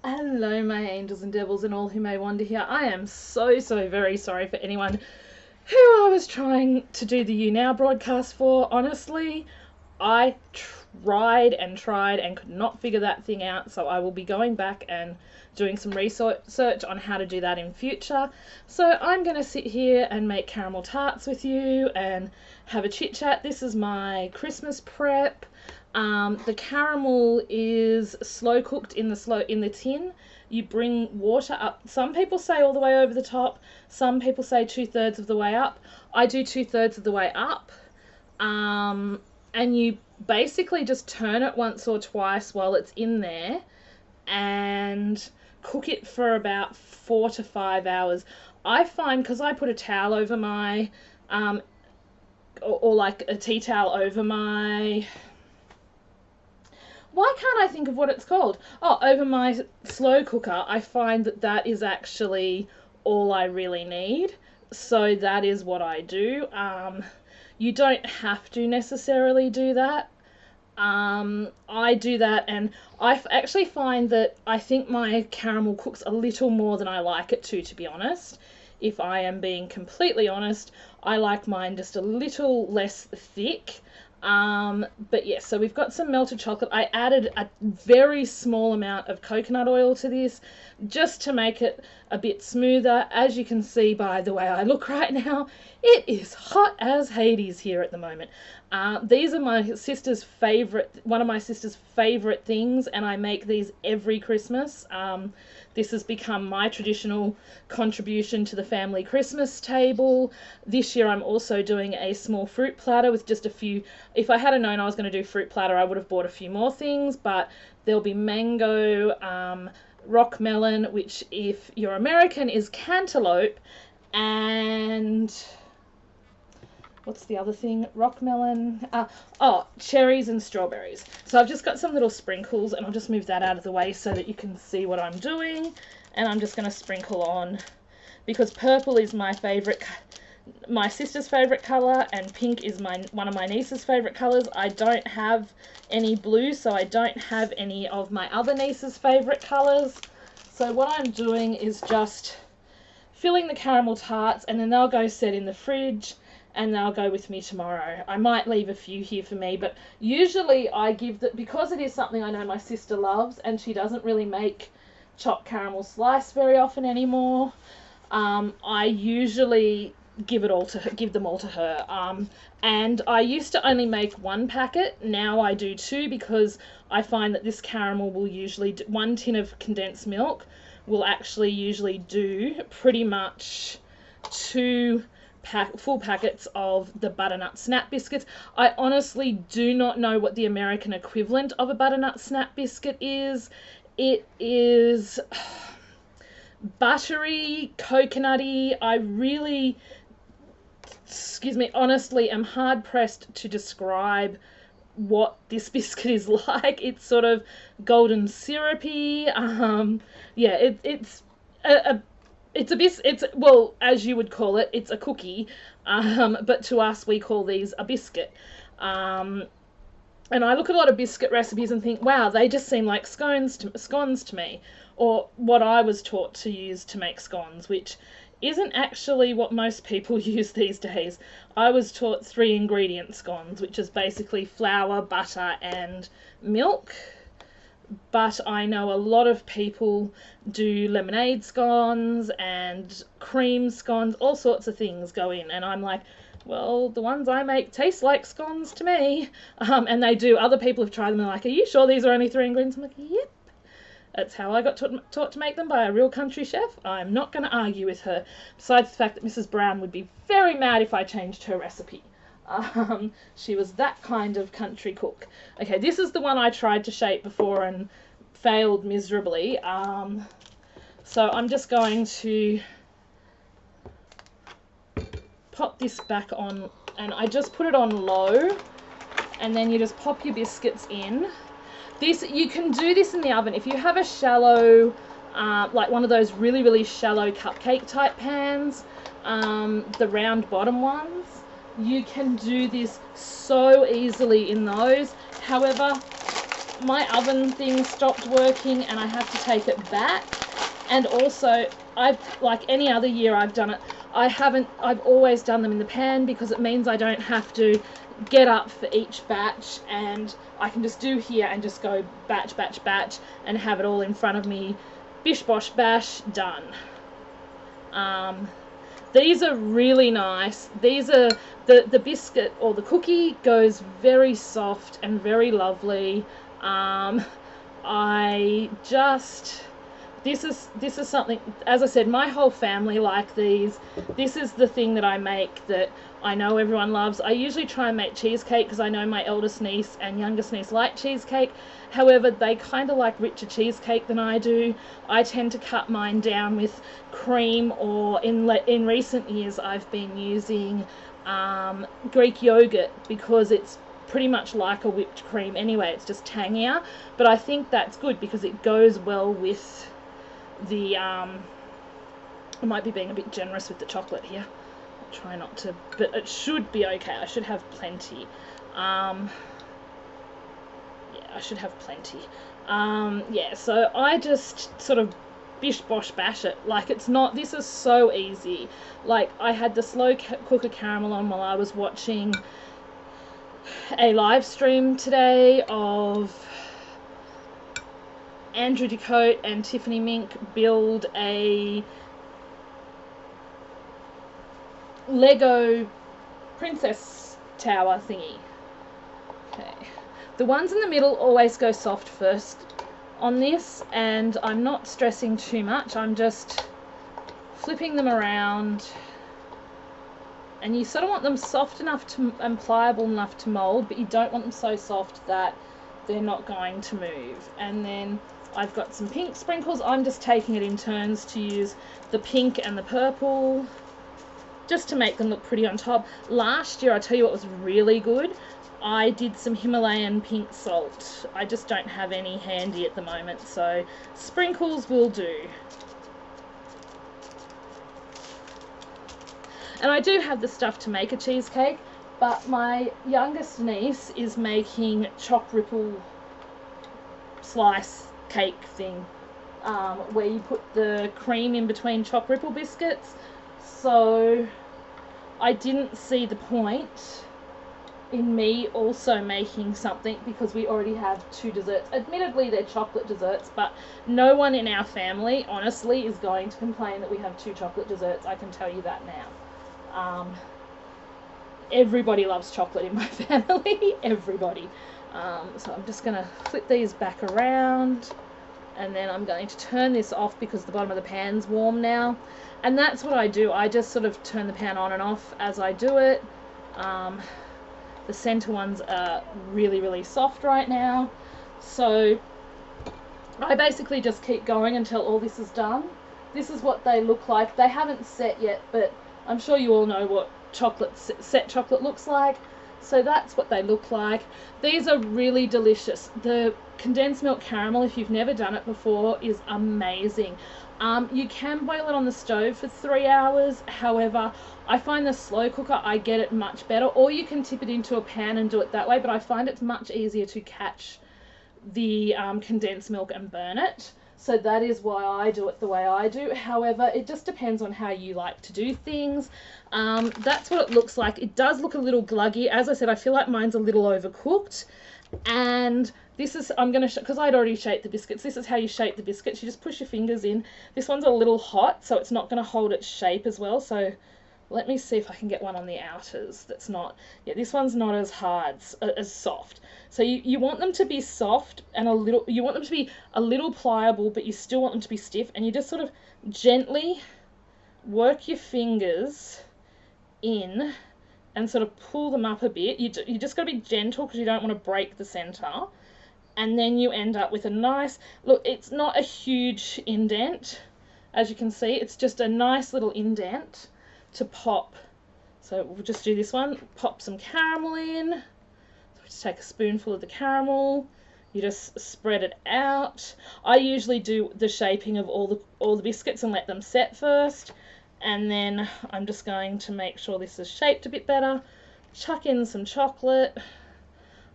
Hello, my angels and devils and all who may wander here. I am so very sorry for anyone who I was trying to do the You Now broadcast for. Honestly, I tried and could not figure that thing out, so I will be going back and doing some research on how to do that in future. So I'm going to sit here and make caramel tarts with you and have a chit chat. This is my Christmas prep. The caramel is slow cooked in the tin. You bring water up. Some people say all the way over the top. Some people say 2/3 of the way up. I do 2/3 of the way up. And you basically just turn it once or twice while it's in there and cook it for about 4 to 5 hours. I find, because I put a towel over my, or like a tea towel over my, why can't I think of what it's called? Oh, over my slow cooker, I find that that is actually all I really need. So that is what I do. You don't have to necessarily do that. I do that, and I actually find that I think my caramel cooks a little more than I like it to be honest. If I am being completely honest, I like mine just a little less thick. But yeah, so we've got some melted chocolate. I added a very small amount of coconut oil to this just to make it a bit smoother. As you can see by the way I look right now, it is hot as Hades here at the moment. These are my sister's favorite, one of my sister's favorite things, and I make these every Christmas. This has become my traditional contribution to the family Christmas table. This year I'm also doing a small fruit platter with just a few. If I had known I was going to do fruit platter, I would have bought a few more things, but there'll be mango, rock melon, which if you're American is cantaloupe, and what's the other thing? Rock melon. Cherries and strawberries. So I've just got some little sprinkles, and I'll just move that out of the way so that you can see what I'm doing. And I'm just going to sprinkle on, because purple is my favorite, my sister's favorite color, and pink is one of my niece's favorite colors. I don't have any blue, so I don't have any of my other niece's favorite colors. So what I'm doing is just filling the caramel tarts, and then they'll go set in the fridge, and they'll go with me tomorrow. I might leave a few here for me, but usually I give that, because it is something I know my sister loves, and she doesn't really make chopped caramel slice very often anymore. I usually give them all to her. And I used to only make one packet. Now I do two, because I find that this caramel will usually do, 1 tin of condensed milk will actually usually do pretty much 2 full packets of the Butternut Snap biscuits. I honestly do not know what the American equivalent of a Butternut Snap biscuit is. It is buttery, coconutty. I really, honestly am hard pressed to describe what this biscuit is like. It's sort of golden syrupy. Yeah, it's well, as you would call it, it's a cookie, but to us we call these a biscuit. And I look at a lot of biscuit recipes and think, wow, they just seem like scones to me, or what I was taught to use to make scones, which isn't actually what most people use these days. I was taught 3 ingredient scones, which is basically flour, butter, and milk. But I know a lot of people do lemonade scones and cream scones, all sorts of things go in, and I'm like, well, the ones I make taste like scones to me. And they do. Other people have tried them and they're like, are you sure these are only 3 ingredients? I'm like, yep. That's how I got taught to make them, by a real country chef. I'm not going to argue with her, besides the fact that Mrs. Brown would be very mad if I changed her recipe. She was that kind of country cook. Okay, this is the one I tried to shape before and failed miserably. So I'm just going to pop this back on, and I just put it on low, and then you just pop your biscuits in. This, you can do this in the oven if you have a shallow, like one of those really shallow cupcake type pans, the round bottom ones. You can do this so easily in those. However, my oven thing stopped working and I have to take it back. And also, like any other year I've done it, I've always done them in the pan because it means I don't have to get up for each batch, and I can just do here and just go batch, batch, batch and have it all in front of me. Bish bosh bash, done. These are really nice. These are, the biscuit or the cookie goes very soft and very lovely. This is something, as I said, my whole family like these. This is the thing that I make that I know everyone loves. I usually try and make cheesecake because I know my eldest niece and youngest niece like cheesecake. However, they kind of like richer cheesecake than I do. I tend to cut mine down with cream, or in recent years I've been using Greek yogurt because it's pretty much like a whipped cream anyway. It's just tangier, but I think that's good because it goes well with the I might be being a bit generous with the chocolate here. I'll try not to, but it should be okay. I should have plenty. Yeah, I should have plenty. Yeah, so I just sort of bish bosh bash it. Like, it's not, this is so easy. Like, I had the slow cooker caramel on while I was watching a live stream today of Andrew Decote and Tiffany Mink build a Lego princess tower thingy. Okay. The ones in the middle always go soft first on this, and I'm not stressing too much. I'm just flipping them around, and you sort of want them soft enough to and pliable enough to mold, but you don't want them so soft that they're not going to move. And then I've got some pink sprinkles. I'm just taking it in turns to use the pink and the purple just to make them look pretty on top. Last year, I'll tell you what was really good. I did some Himalayan pink salt. I just don't have any handy at the moment, so sprinkles will do. And I do have the stuff to make a cheesecake, but my youngest niece is making choc ripple slice cake thing, where you put the cream in between choc ripple biscuits. So I didn't see the point in me also making something because we already have two desserts. Admittedly, they're chocolate desserts, but no one in our family, honestly, is going to complain that we have two chocolate desserts. I can tell you that now. Everybody loves chocolate in my family. Everybody. So I'm just going to flip these back around, and then I'm going to turn this off because the bottom of the pan's warm now. And that's what I do. I just sort of turn the pan on and off as I do it. The center ones are really, really soft right now. So I basically just keep going until all this is done. This is what they look like. They haven't set yet, but I'm sure you all know what set chocolate looks like. So that's what they look like. These are really delicious. The condensed milk caramel, if you've never done it before, is amazing. You can boil it on the stove for 3 hours. However, I find the slow cooker, I get it much better. Or you can tip it into a pan and do it that way, but I find it's much easier to catch the condensed milk and burn it. So that is why I do it the way I do. However, it just depends on how you like to do things. That's what it looks like. It does look a little gluggy. As I said, I feel like mine's a little overcooked. And this is, I'm going to, because I'd already shaped the biscuits, this is how you shape the biscuits. You just push your fingers in. This one's a little hot, so it's not going to hold its shape as well. So let me see if I can get one on the outers that's not, yeah, this one's not as hard, as soft. So you want them to be soft and you want them to be a little pliable, but you still want them to be stiff. And you just sort of gently work your fingers in and sort of pull them up a bit. You just got to be gentle because you don't want to break the center. And then you end up with a nice, look, it's not a huge indent, as you can see. It's just a nice little indent to pop. So we'll just do this one, pop some caramel in. So just take a spoonful of the caramel. You just spread it out. I usually do the shaping of all the biscuits and let them set first. And then I'm just going to make sure this is shaped a bit better. Chuck in some chocolate.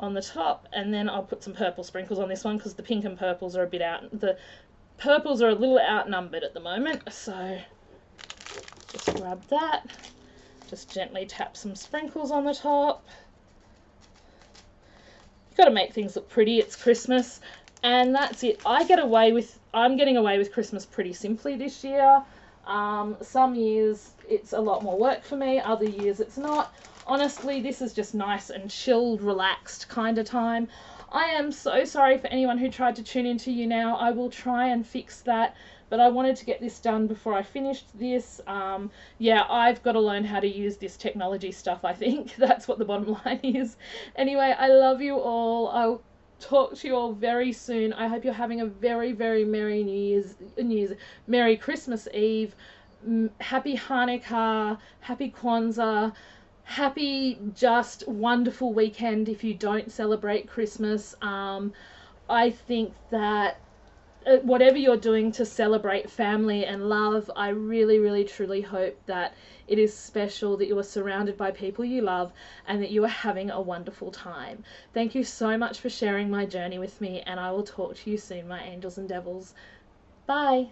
on the top, and then I'll put some purple sprinkles on this one because the pink and purples are a bit out. The purples are a little outnumbered at the moment, so just grab that. Just gently tap some sprinkles on the top. You've got to make things look pretty. It's Christmas, and that's it. I'm getting away with Christmas pretty simply this year. Some years it's a lot more work for me, other years it's not. Honestly, this is just nice and chilled, relaxed kind of time. I am so sorry for anyone who tried to tune into You Now. I will try and fix that, but I wanted to get this done before I finished this. Yeah, I've got to learn how to use this technology stuff, I think. That's what the bottom line is. Anyway, I love you all. I'll talk to you all very soon. I hope you're having a very, very Merry Merry Christmas Eve. Happy Hanukkah, Happy Kwanzaa, happy, just wonderful weekend if you don't celebrate Christmas. I think that whatever you're doing to celebrate family and love, I really, really, truly hope that it is special, that you are surrounded by people you love, and that you are having a wonderful time. Thank you so much for sharing my journey with me, and I will talk to you soon, my angels and devils. Bye.